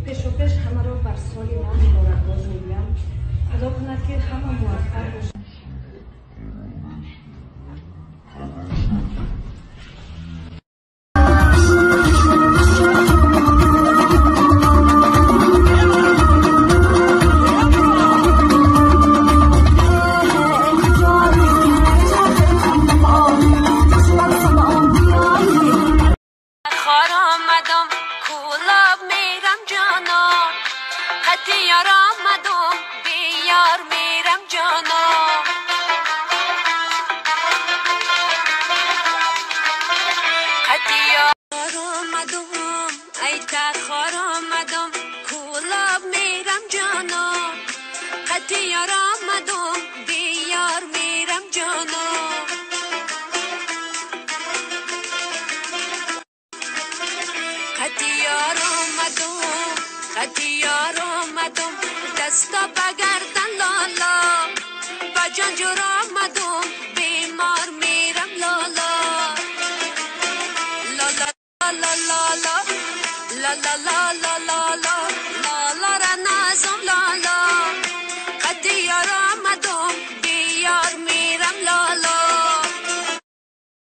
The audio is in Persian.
پیش و پیش همه را بر سال نو مبارکباد میگویم. خدا کند که همه موفق باشند. یار آمدم بیار میرم جانا یار آمدم ای تخار آمدم کلاب میرم جانا یار آمدم بیار میرم جانا یار آمدم یار آمدم دستا بگردن لالا با جان جور آمدم بیمار میرم لالا لالا لالا لالا لالا لالا